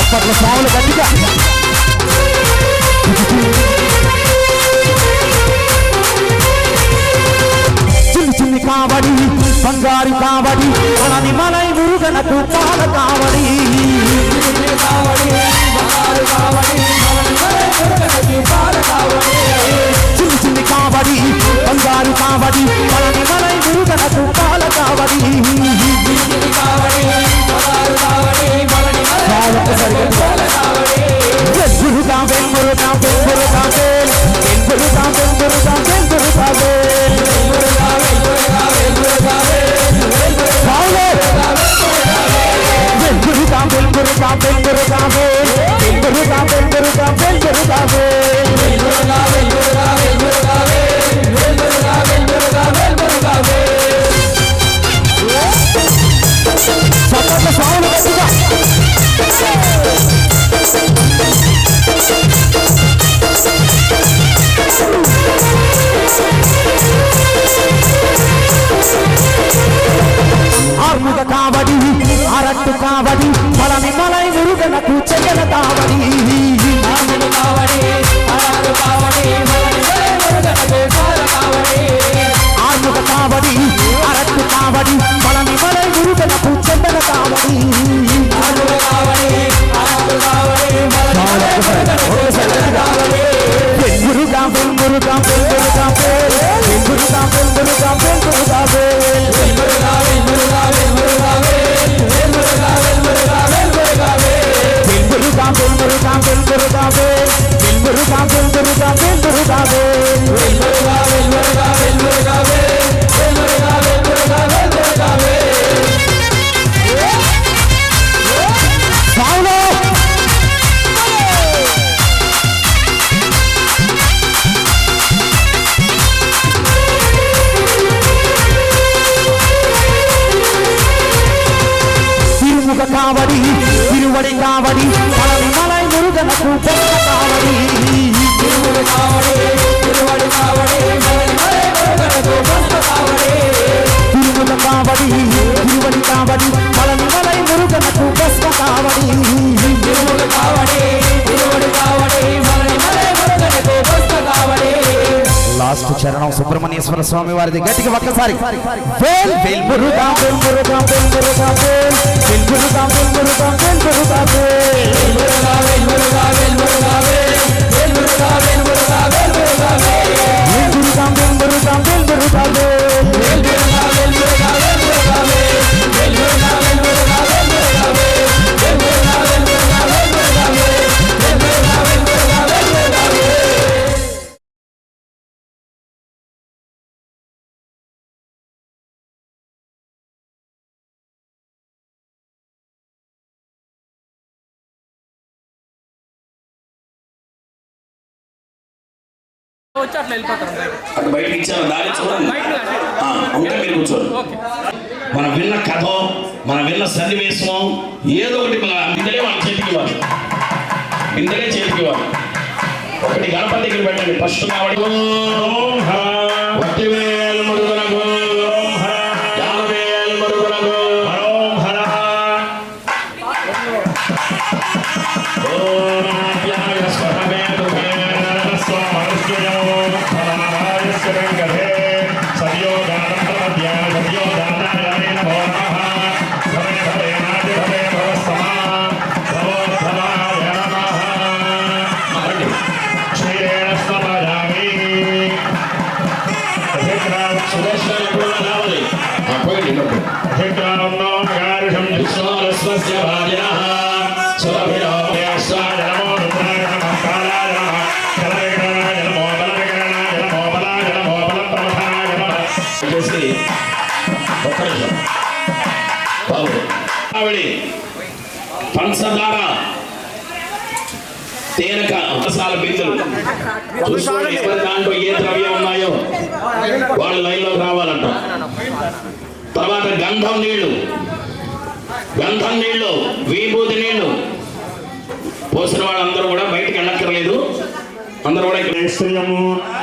చప్పట్ల స్వాములు గట్టిగా చిన్ని చిన్ని కావడి బంగారు కావడి మనని మలై మురుగనకు పాల కావడి చిన్ని చిన్ని కావడి బంగారు కావడి మనని మలై మురుగనకు పాల కావడి వెంగురుగా వెంగురుగా వెంగురుగా వెంగురుగా వెంగురుగా వెంగురుగా వెంగురుగా వెంగురుగా వెంగురుగా వెంగురుగా వెంగురుగా వెంగురుగా చప్పట్ల సాగులు గట్టిగా ఆర్ముగ కావడి అరట్టు కావడి మలని మలై మురుగనకు చెయ్యల కావడి ఆర్ముగ కావడి అరట్టు కావడి మలని మలై మురుగనకు పాల కావడి ఆర్ముగ కావడి అరట్టు కావడి మలని మలై మురుగనకు చెయ్యల కావడి ఆర్ముగ కావడి అరట్టు కావడి మలని మలై మురుగనకు చెయ్యల కావడి వెంగురుగా వెంగురుగా వెంగురుగా వెంగురుగా వెంగురుగా వెంగురుగా కావడి తిరువడి కావడి మలని మలై మురుగనకు పొక్క కావడి తిరువడి కావడి తిరువడి కావడి మలని మలై మురుగనకు పొక్క కావడి తిరువడి కావడి తిరువడి కావడి మలని మలై మురుగనకు పొక్క కావడి తిరువడి కావడి తిరువడి కావడి మలని మలై మురుగనకు పొక్క కావడి లాస్ట్ చరణం సుబ్రహ్మణ్యేశ్వర స్వామి వారిది గట్టిగా ఒక్కసారి వేల్ వేల్ మురుగా వేల్ మురుగా వేల్ మురుగా వేల్ వేల్ మురుగా వేల్ మురుగా వేల్ మురుగా వేల్ మురుగా వేల్ మురుగా వేల్ మురుగా వేల్ వేల్ మురుగా వేల్ మురుగా వేల్ మురుగా వేల్ వేల్ మురుగా వేల్ మురుగా వేల్ మురుగా వేల్ వేల్ మురుగా వేల్ మురుగా వేల్ మురుగా వేల్ వేల్ మురుగా వేల్ మురుగా వేల్ మురుగా వేల్ వేల్ మురుగా వేల్ మురుగా వేల్ మురుగా వేల్ వేల్ మురుగా వేల్ మురుగా వేల్ మురుగా వేల్ అటు బయటకి ఇచ్చారు దారి చూడండి ఉంటే మీరు కూర్చోండి మనం విన్న కథ మనం విన్న సన్నివేశం ఏదో ఒకటి బిందెలే వాళ్ళ చేతికి ఇవ్వాలి బిందెలే చేతికి ఇవ్వాలి ఒకటి గణపతి దగ్గర పెట్టండి ఫస్ట్ కావడి పంచదార తేనెక మసాల బిందులు చూసుకోండి ఎవరి దాంట్లో ఏ ద్రవ్యం ఉన్నాయో వాళ్ళు లైన్లో రావాలంట. తర్వాత గంధం నీళ్లు విభూతి నీళ్లు పోసిన వాళ్ళందరూ కూడా బయటకు వెళ్ళక్కర్లేదు. అందరూ కూడా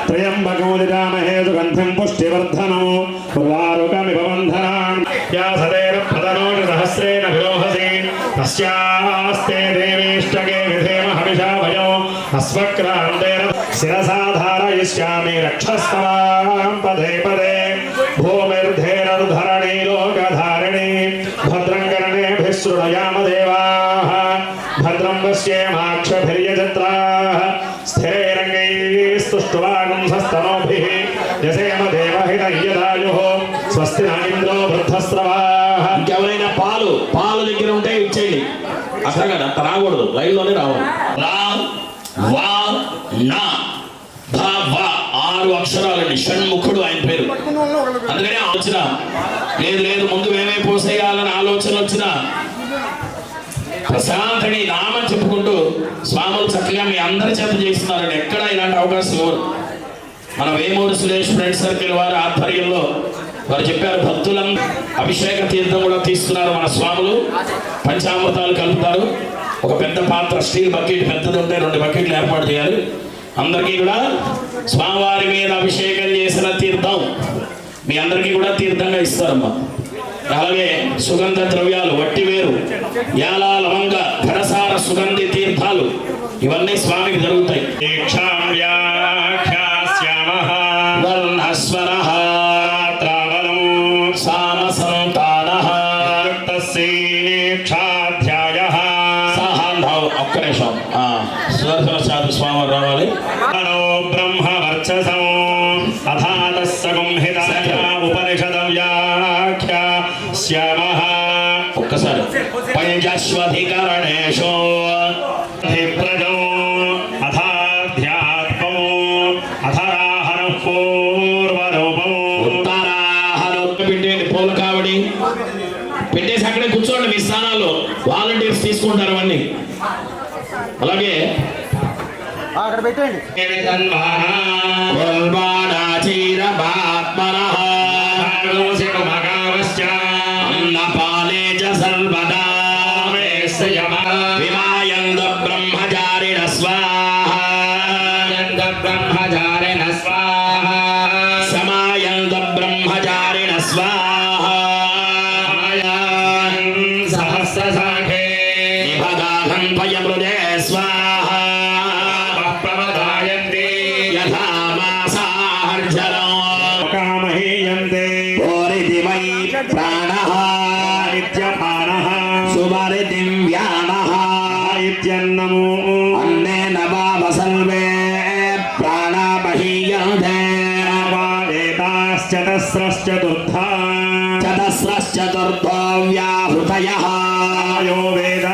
త్రయంబకములిరామహేతు గంధం పుష్టివర్ధనము వారుకమివ బంధనాన్ యా సదేవ ప్రదనోటి సహస్రేణ విలోహసి తస్యాస్తే దేవి स्वक्रान्तेन शिरसा धारयिष्यामि रक्षस्तवां पदे पदे भूमिर्धेनुर्धरणी लोकधारिणी भद्रं कर्णेभिः शृणुयाम देवाः भद्रं पश्येमाक्षभिर्यजत्राः स्थिरैरङ्गैस्तुष्ट्वागुंसस्तनोभिः यसेम देवहितयदायुः स्वस्ति न इन्द्रो वृद्धस्रवाः ఇంకెవరైనా పాలు దగ్గర ఉంటే ఇచ్చేయండి అసలు కదా అంత రాకూడదు లైన్లోనే రావాలి రా వా నా ధ వ 6 అక్షరాలండి షణ్ముఖుడు ఆయన పేరు అందుకనే ఆలోచన లేదు ముందు మేమే పోసేయాలని ఆలోచన వచ్చిన ప్రశాంతని నామం చెప్పుకుంటూ స్వాములు చక్కగా మీ అందరి చేత చేస్తున్నారండి ఎక్కడ ఇలాంటి అవకాశం ఇవ్వరు మన వేమూరు సురేష్ ఫ్రెండ్ సర్కిల్ వారి ఆధ్వర్యంలో వారు చెప్పారు భక్తులం అభిషేక తీర్థం కూడా తీస్తున్నారు మన స్వాములు పంచామృతాలు కలుపుతారు ఒక పెద్ద పాత్ర స్టీల్ బకెట్ పెద్దది ఉంటే 2 బకెట్లు ఏర్పాటు చేయాలి అందరికీ కూడా స్వామివారి మీద అభిషేకం చేసిన తీర్థం మీ అందరికీ కూడా తీర్థంగా ఇస్తారమ్మా అలాగే సుగంధ ద్రవ్యాలు వట్టివేరు యాల లవంగ ఘనసార సుగంధి తీర్థాలు ఇవన్నీ స్వామికి జరుగుతాయి వర్ణస్వరః త్రావణం సామసంతానః యుక్తశేక్షాధ్యాయః సహనౌ ఒక్క నిమిషం సుదర్శన శాస్త్రి స్వామి రావాలి బ్రహ్మవర్చసం అథాతస్య గుంహితాయ ఉపనిషదం వ్యాఖ్యాస్యామః ఒక్కసారి పంచస్వధికరణేషు ప్రజో అథాధ్యాత్మం అథరాహర పూర్వరూపం ఉత్తరాహలో పెట్టేయండి పూల కావడి పెట్టేసి అక్కడే కూర్చోండి మీ స్థానాల్లో వాలంటీర్స్ తీసుకుంటారు అవన్నీ అలాగే అక్కడ పెట్టండి అన్నపాలే చ సర్వదా విమాయంద బ్రహ్మచారిణ స్వాహా బ్రహ్మచారిణ స్వాహ సమాయంద బ్రహ్మచారిణ స్వాహా సహస్రశాఖే నిభగాహం పయమృదే స్వాహా ప్రవదాయంతే యథా మాసార్జనం కామహీయంతే ఓరిదిమై ప్రాణః నిత్యపానః సుమరితిం వ్యానః ఇత్యన్నమో అన్నేన వావసల్వే ప్రాణామహీయంతే వాదేతాశ్చతస్రశ్చతుర్థా చతస్రశ్చతుర్థో వ్యాహృతయః యో వేద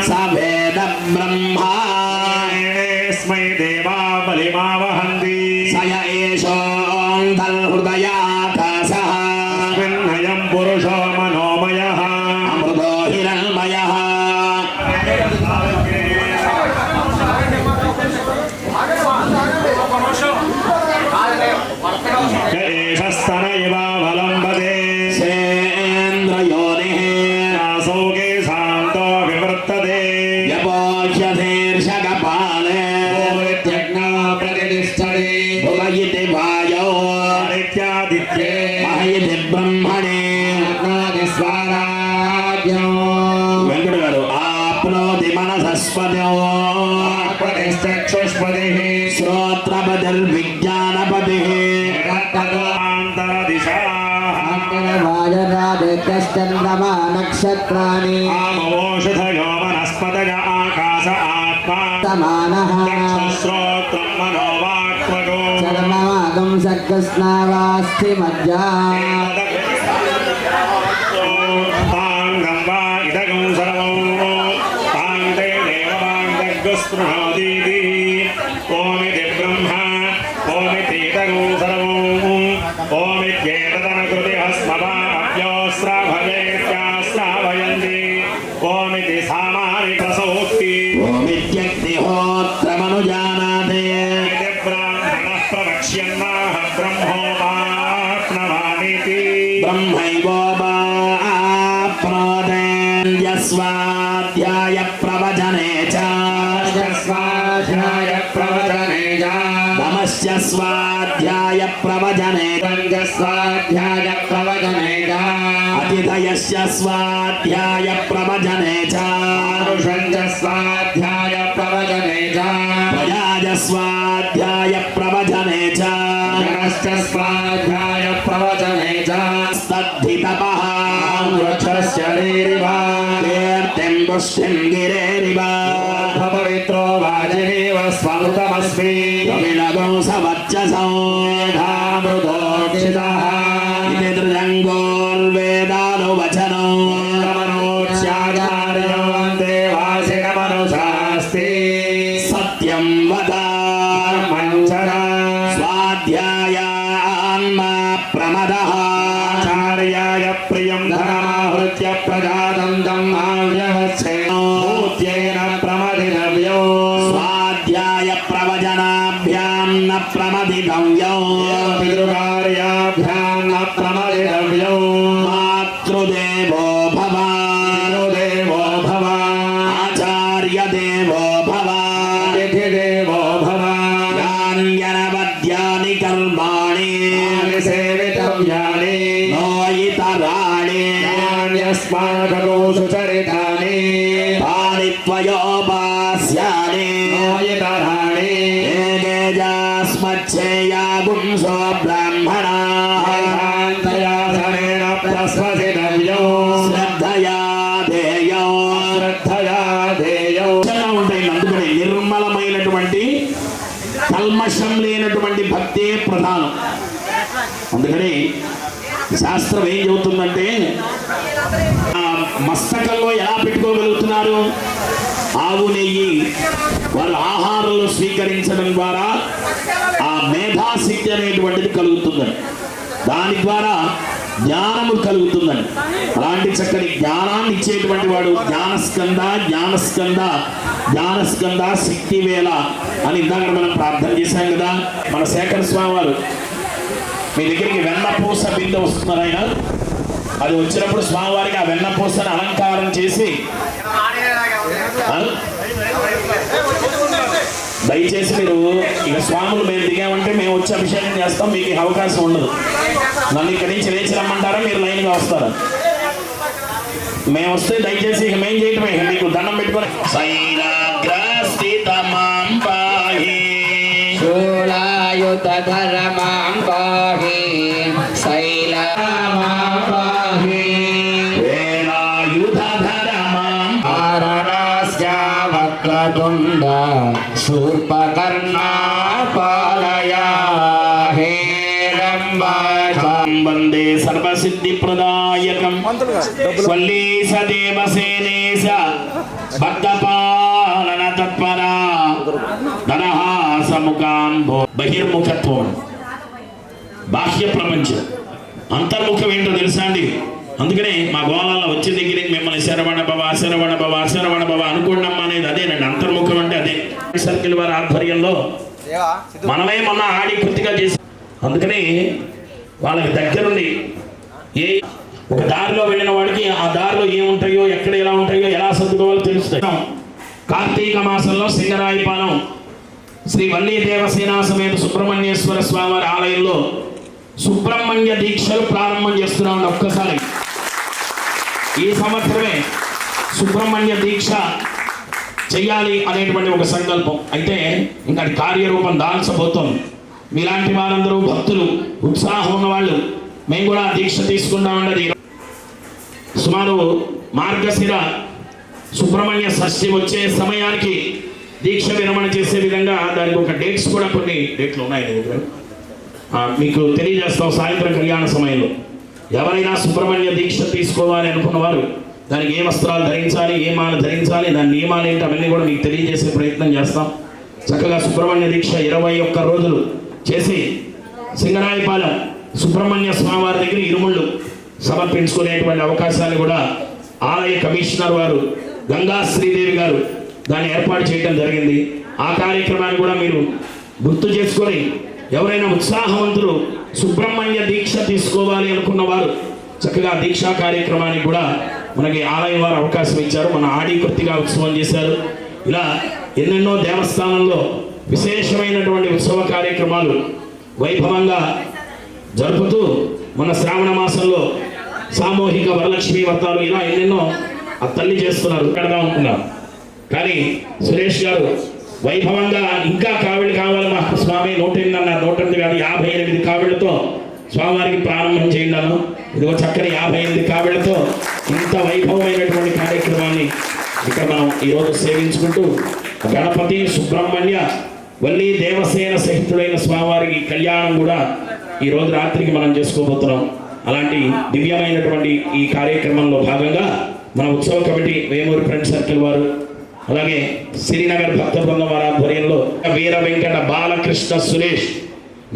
స వేద బ్రహ్మా స్మై దేవా బలిమావహంతి సయ ఏషోऽन्तర్హృదయాకాశः స్మిన్నయం పురుషో మనోమయః అమృతో హిరణ్మయः ఏషస్తన ఇవావలంబతే సేంద్రయోనిః ఆసౌకే శాంతో వివర్తతే యపోహ్యశీర్షకపాలే యజ్ఞో ప్రతిష్టతే భువయితి వాయో నిత్యాదిత్యే మహయితి బ్రహ్మణే స్వరాజ్యం వెంకట గారు ఆప్నోతి మనసస్పదో ప్రతిష్టక్షుష్పతిః శ్రోత్రపతిర్విజ్ఞానపతిః వాజరాదిత్యశ్చంద్రమా నక్షత్రాణి ఆమవోషధయో వనస్పతయ ఆకాశ ఆత్మా సమానః శ్రోత్రం మనోవాక్మగో చర్మమాగం సర్గస్నావాస్థి మధ్యా తాంగం వా ఇదగం సర్వం తాంతే దేవవాంగస్పృహోదీతి ఓమితి బ్రహ్మ ఓమితీతగం సర్వం ఓమిత్యేతదనుకృతి హస్మవాభ్యోస్రాభయేత్యాస్రావయంతి ఓమితి సామానిక సౌక్తి ఓమిత్యగ్నిహోత్రమనుజానాతే ఇది బ్రాహ్మణః ప్రవక్ష్యన్నాః బ్రహ్మోపాప్నవానితి బ్రహ్మైవోపాప్నోతే యస్వాధ్యాయ ప్రవచనే చ స్వాధ్యాయ ప్రవచనే నమస్య స్వాధ్యాయ ప్రవచనే స్వాధ్యాయ ప్రవచనే అతిథయస్య స్వాధ్యాయ ప్రవచనే చ స్వాధ్యాయ ప్రవచనే ప్రజా स्वाध्याय प्रवचने च स्वाध्याय प्रवचने च तद्धितपः वृक्षस्य कीर्तिं पुष्टिं गिरेरिव पवित्रो वाजिनीव स्वमृतमस्मि कविलगो सवच्चसो धामृतोक्षितः इति त्रिजङ्गोर्वेदानुवचनो मनोच्याचार्यो देवासिकमनुशास्ति सत्यं वद मञ्चरा स्वाध्यायान्मा प्रमदः आचार्याय प्रियं धनमाहृत्य प्रजातं माव्यवच्छेन प्रमदितव्यो स्वाध्याय प्रवचनाभ्यां न प्रमदितव्यो पितृकार्याभ्यां न प्रमदितव्यो मातृदेवो भव देवो भव आचार्यदेवो भव अतिथिदेवो भव यान्यनवद्यानि कर्माणि सेवितव्यानि नो इतराणि यान्यस्माकं सुचरितानि तानि त्वयोपास्यानि इतराणि एकेजास्मच्छेया पुंसो ब्राह्मणाः शान्तयासनेन प्रस्वसितव्यो శ్రద్ధయా ధ్యేయో श्रद्धया ध्येयौ చాలా ఉంటాయి. అందుకని నిర్మలమైనటువంటి కల్మషం లేనటువంటి భక్తే ప్రధానం. అందుకని శాస్త్రం ఏం చెబుతుందంటే ఆ మస్తకంలో ఎలా పెట్టుకోగలుగుతున్నారు? ఆవు నెయ్యి వారు ఆహారంలో స్వీకరించడం ద్వారా ఆ మేధాశక్తి అనేటువంటిది కలుగుతుందని, దాని ద్వారా జ్ఞానము కలుగుతుందని, అలాంటి చక్కని జ్ఞానాన్ని ఇచ్చేటువంటి వాడు జ్ఞానస్కంద జ్ఞానస్కంద జ్ఞానస్కంద శక్తి వేళ అని ఇందాక మనం ప్రార్థన చేశాం కదా. మన శేఖర స్వామి వారు మీ దగ్గరికి వెన్నపూస బిందె వస్తున్నారు. ఆయన అది వచ్చినప్పుడు స్వామివారికి ఆ వెన్నపూసను అలంకారం చేసి దయచేసి మీరు ఇక స్వాములు మేము దిగామంటే మేము వచ్చి అభిషేకం చేస్తాం, మీకు ఈ అవకాశం ఉండదు. నన్ను ఇక్కడి నుంచి లేచి రమ్మంటారా, మీరు లైన్గా వస్తారా? మేము వస్తే దయచేసి ఇక మేము చేయటమే, మీకు దండం పెట్టుకొని శైలాగ్రస్థితమాం పాహి శూలాయుధరమాం పాహి శైలమాం పాహి వేలాయుధరమాం ఆరణాస్య వక్రతుండ శూర్పకర్ణా పాలయ హేరంబాజం వందే సర్వసిద్ధి ప్రదాయకం వల్లీస దేవసేనేశ భక్తపాలన తత్పరా ధనహాసముఖాంబో. బహిర్ముఖత్వం బాహ్య ప్రపంచం, అంతర్ముఖం ఏంటో తెలుసా అండి? అందుకనే మా గోళాల్లో వచ్చే దగ్గర మిమ్మల్ని శరవణ భవ శరవణ భవ శరవణ భవ అనుకోండమ్మా అనేది అదేనండి. అంతర్ముఖం అంటే అదే. సర్కిల్ వారి ఆధ్వర్యంలో మనమే మొన్న ఆడి కృతిగా చేసి, అందుకని వాళ్ళకి దగ్గరుండి ఏ ఒక దారిలో వెళ్ళిన వాడికి ఆ దారిలో ఏముంటాయో ఎక్కడ ఎలా ఉంటాయో ఎలా సర్దుకోవాలో తెలుస్తాయి. కార్తీక మాసంలో సింగరాయపాలెం శ్రీ వల్లీ దేవసేనా సమేత సుబ్రహ్మణ్యేశ్వర స్వామివారి ఆలయంలో సుబ్రహ్మణ్య దీక్షలు ప్రారంభం చేస్తున్నాం. ఒక్కసారి ఈ సంవత్సరమే సుబ్రహ్మణ్య దీక్ష చెయ్యాలి అనేటువంటి ఒక సంకల్పం. అయితే ఇంకా కార్యరూపం దాల్చబోతోంది. మీలాంటి వారందరూ భక్తులు, ఉత్సాహం ఉన్నవాళ్ళు మేము కూడా దీక్ష తీసుకుంటామన్నది. సుమారు మార్గశిర సుబ్రహ్మణ్య షష్ఠి వచ్చే సమయానికి దీక్ష విరమణ చేసే విధంగా దానికి ఒక డేట్స్ కూడా, కొన్ని డేట్లు ఉన్నాయి దగ్గర, మీకు తెలియజేస్తాం. సాయంత్రం కళ్యాణ సమయంలో ఎవరైనా సుబ్రహ్మణ్య దీక్ష తీసుకోవాలి అనుకున్నవారు దానికి ఏ వస్త్రాలు ధరించాలి, ఏ మాల ధరించాలి, దాని నియమాలు ఏంటి అవన్నీ కూడా మీకు తెలియజేసే ప్రయత్నం చేస్తాం. చక్కగా సుబ్రహ్మణ్య దీక్ష 21 రోజులు చేసి సింగరాయపాలెం సుబ్రహ్మణ్య స్వామివారి దగ్గర ఇరుముళ్ళు సమర్పించుకునేటువంటి అవకాశాన్ని కూడా ఆలయ కమిషనర్ వారు గంగా శ్రీదేవి గారు దాన్ని ఏర్పాటు చేయడం జరిగింది. ఆ కార్యక్రమాన్ని కూడా మీరు గుర్తు చేసుకొని ఎవరైనా ఉత్సాహవంతులు సుబ్రహ్మణ్య దీక్ష తీసుకోవాలి అనుకున్న వారు చక్కగా దీక్షా కార్యక్రమానికి కూడా మనకి ఆలయం వారు అవకాశం ఇచ్చారు. మన ఆడి కృతిగా ఉత్సవం చేశారు. ఇలా ఎన్నెన్నో దేవస్థానంలో విశేషమైనటువంటి ఉత్సవ కార్యక్రమాలు వైభవంగా జరుపుతూ మన శ్రావణ మాసంలో సామూహిక వరలక్ష్మి వ్రతాలు ఇలా ఎన్నెన్నో ఆ తల్లి చేస్తున్నారు. ఇక్కడగా ఉంటున్నారు. కానీ సురేష్ గారు వైభవంగా ఇంకా కావిళ్ళు కావాలి మా స్వామి 108 అన్నారు, 108 కాదు 58 కావిళ్ళతో స్వామివారికి ప్రారంభం చేయండాను. ఇదిగో చక్కని 58 కావిళ్ళతో ఇంత వైభవమైనటువంటి కార్యక్రమాన్ని ఇక్కడ మనం ఈరోజు సేవించుకుంటూ గణపతి సుబ్రహ్మణ్య వల్లి దేవసేన సహితుడైన స్వామివారికి కళ్యాణం కూడా ఈరోజు రాత్రికి మనం చేసుకోబోతున్నాం. అలాంటి దివ్యమైనటువంటి ఈ కార్యక్రమంలో భాగంగా మన ఉత్సవ కమిటీ వేమూరి ఫ్రెండ్ సర్కిల్ వారు, అలాగే శ్రీనగర్ భక్త బృందం వారి ఆధ్వర్యంలో వీర వెంకట బాలకృష్ణ సురేష్,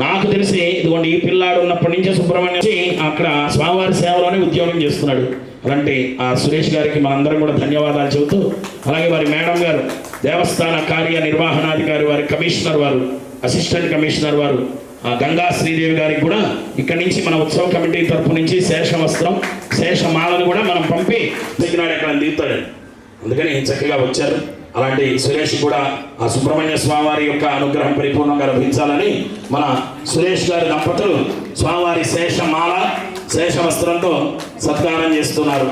నాకు తెలిసి ఇదిగోండి ఈ పిల్లాడు ఉన్నప్పటి నుంచి సుబ్రహ్మణ్యం అక్కడ స్వామివారి సేవలోనే ఉద్యోగం చేస్తున్నాడు. అలాంటి ఆ సురేష్ గారికి మనందరం కూడా ధన్యవాదాలు చెబుతూ, అలాగే వారి మేడం గారు దేవస్థాన కార్య నిర్వహణాధికారి వారి కమిషనర్ వారు, అసిస్టెంట్ కమిషనర్ వారు గంగా శ్రీదేవి గారికి కూడా ఇక్కడి నుంచి మన ఉత్సవ కమిటీ తరపు నుంచి శేష వస్త్రం శేషమాలను కూడా మనం పంపి దిగినాడు ఎక్కడ దిగుతాడు. అందుకని చక్కగా వచ్చారు. అలాంటి సురేష్ కూడా ఆ సుబ్రహ్మణ్య స్వామివారి యొక్క అనుగ్రహం పరిపూర్ణంగా లభించాలని మన సురేష్ గారి దంపతులు స్వామివారి శేషమాల శేష వస్త్రంతో సత్కారం చేస్తున్నారు.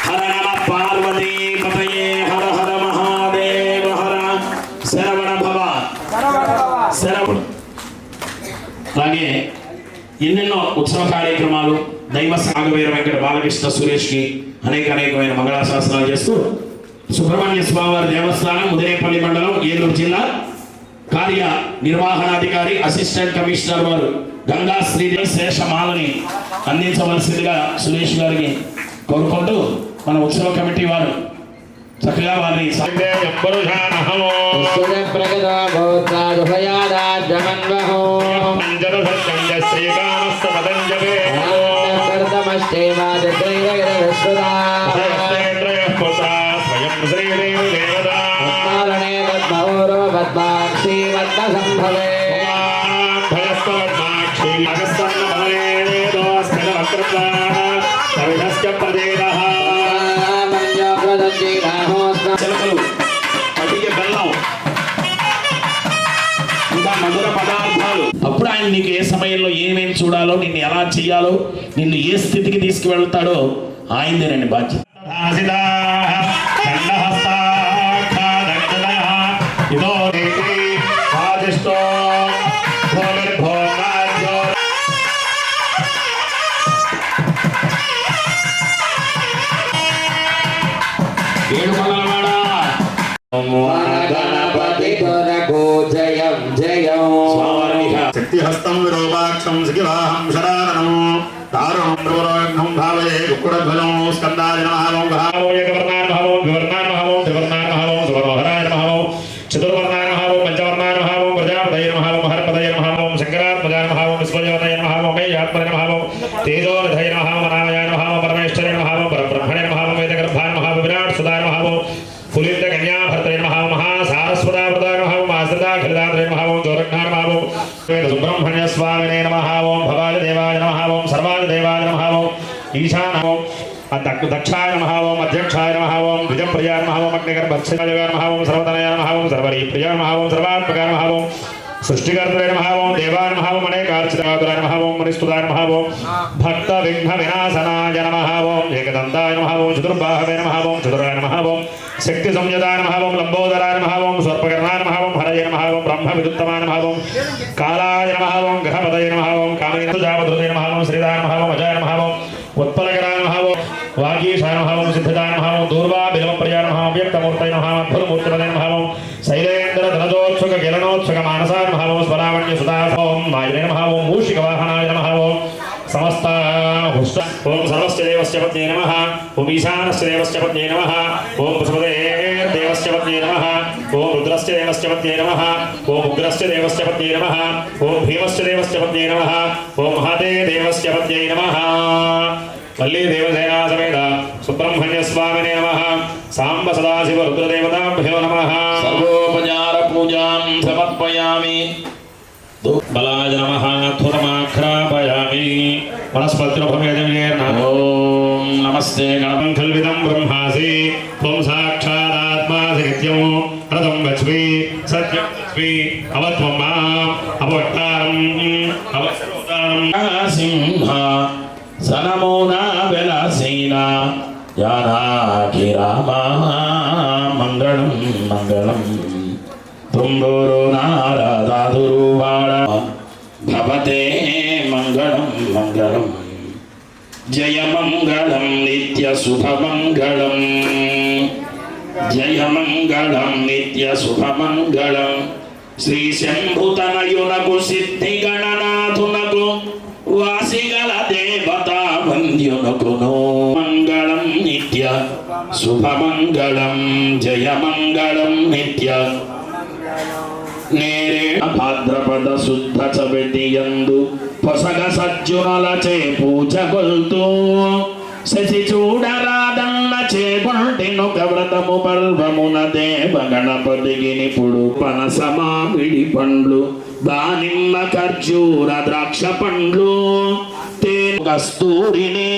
హర నమ పార్వతీ పతయే హర హర మహాదేవ హర శరవణ భవ శరవణ. అలాగే ఎన్నెన్నో ఉత్సవ కార్యక్రమాలు దైవ సాగవీర వెంకట బాలకృష్ణ సురేష్కి అనేకమైన మంగళాశాసనాలు చేస్తూ సుబ్రహ్మణ్య స్వామివారి దేవస్థానం ముదిరేపల్లి మండలం ఏలూరు జిల్లా కార్య నిర్వహణాధికారి అసిస్టెంట్ కమిషనర్ వారు గంగా శ్రీదేవి శేషమాలని అందించవలసిందిగా సురేష్ గారికి కోరుకుంటూ మన ఉత్సవ కమిటీ వారు చక్కగా వారిని చిలకలు పటిక బెల్లం ఇంకా మధుర పదార్థాలు. అప్పుడు ఆయన నీకు ఏ సమయంలో ఏమేమి చూడాలో, నిన్ను ఎలా చేయాలో, నిన్ను ఏ స్థితికి తీసుకువెళ్తాడో ఆయనదేనండి బాధ్యత. శక్తిహస్తం విరూపాక్షం శిఖివాహం శరారణం తారం ప్రవరోగ్నం భావయే కుక్కుడధ్వజం స్కందాయ నమః భావో ఏకవర్ణాయ నమః ద్వివర్ణాయ నమః త్రివర్ణాయ నమః సువర్ణోహరాయ నమః చతుర్వర్ణాయ నమః పంచవర్ణాయ నమః ప్రజాపతయే నమః మహర్పతయే నమః శంకరాత్మజాయ నమః విశ్వజోతయే నమః మేయాత్మనే నమః తేజోనిధయే నమః మనామయాయ నమః పరమేశ్వరే నమః పరబ్రహ్మణే నమః వేదగర్భాయ నమః విరాట్ సుదాయ నమః పులింద కన్యాభర్తయే నమః మహాసారస్వతావృతాయ నమః మాశ్రితాఖిలాద్రే నమః జోరఘ్నాయ నమః సుబ్రహ్మణ్య స్వామినే నమః ఓం భవాయ దేవాయ నమః ఓం సర్వాయ దేవాయ నమః ఓం ఈశాన ఓం దక్షాయ నమః ఓం అధ్యక్షాయ నమః ఓం ద్విజప్రియాయ నమః ఓం అగ్నిగర్భక్షాయ నమః ఓం సర్వతనయాయ నమః ఓం సర్వరీప్రియాయ నమః ఓం సర్వాత్మకాయ నమః ఓం సృష్టికర్తృ నమః ఓం దేవాయ నమః ఓం అనేకార్చితాయ నమః ఓం మణిస్తుతాయ నమః ఓం భక్త విఘ్న వినాశనాయ నమః ఓం ఏకదంతాయ నమః ఓం చతుర్బాహవే నమః ఓం చతురాయ నమః ఓం శక్తి సంయుతాయ నమః ఓం లంబోదరాయ నమః ఓం స్వర్పకర్ణాయ నమః ఓం హరయే నమః ఓం బ్రహ్మ విదుత్తమాయ నమః ఓం కాలాయ నమః ఓం గ్రహపతయే నమః ఓం కామేనజావధృతే నమః ఓం శ్రీదాయ నమః ఓం అజాయ నమః ఓం ఉత్పలకరాయ నమః ఓం వాగీశాయ నమః ఓం సిద్ధిదాయ నమః ఓం దూర్వా బిలవప్రియాయ నమః ఓం వ్యక్తమూర్తయ నమః ఓం అద్భుతమూర్తిపదే నమః ఓం శైలేంద్ర ధనజోత్సుక కిరణోత్సుక మానసాయ నమః ఓం స్వరావణ్య సుధాయ ఓం వాయునే నమః ఓం మూషికవాహనాయ నమః ఓం సమస్త హుష్ట ఓం సర్వస్య దేవస్య పత్న్యే నమః ఓం ఈశానస్య దేవస్య పత్న్యే నమః ఓం పశుపతే దేవస్య పత్న్యే నమః ఓం రుద్రస్య దేవస్య పత్న్యే నమః ఓం ఉగ్రస్య దేవస్య పత్న్యే నమః ఓం భీమస్య దేవస్య పత్న్యే నమః ఓం మహతే దేవస్య పత్న్యే నమః వల్లీ దేవసేనా సమేత సుబ్రహ్మణ్య స్వామినే నమః సాంబ సదాశివ రుద్రదేవతాభ్యో నమః సర్వోపచార పూజాం సమర్పయామి. బలాయ నమః ధురమాఖ్రాపయామి వనస్పతిర్భవేదవిజేర్ణ ఓం నమస్తే గణపం కల్విదం బ్రహ్మాసి త్వం సాక్షాదాత్మాసి నిత్యం రథం వచ్మి సత్యం వచ్మి అవత్వం మాం అవట్టారం సింహ సనమోనా వెలసీన యానాకి రామ మంగళం మంగళం తుంబూరు నారదాదురువాడ భవతే మంగళం మంగళం జయ మంగళం నిత్య శుభమంగళం జయ మంగళం నిత్య శుభమంగళం శ్రీ శంభుతనయునకు సిద్ధి గణనాథునకు వాసిగల దేవతా వంద్యునకును మంగళం నిత్య శుభమంగళం జయ మంగళం నిత్య నేరే భాద్రపద శుద్ధ చవితియందు పొసగ సజ్జునలచే పూజ కొల్తూ శశి చూడరాదన్న చేకొంటినొక వ్రతము పర్వమున దేవ గణపతికి నిపుడు పనసమామిడి పండ్లు దానిమ్మ ఖర్జూర ద్రాక్ష పండ్లు తేను కస్తూరిని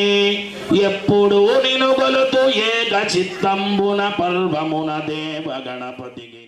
ఎప్పుడు నిను గొలుతూ ఏక చిత్తంబున పర్వమున దేవ గణపతికి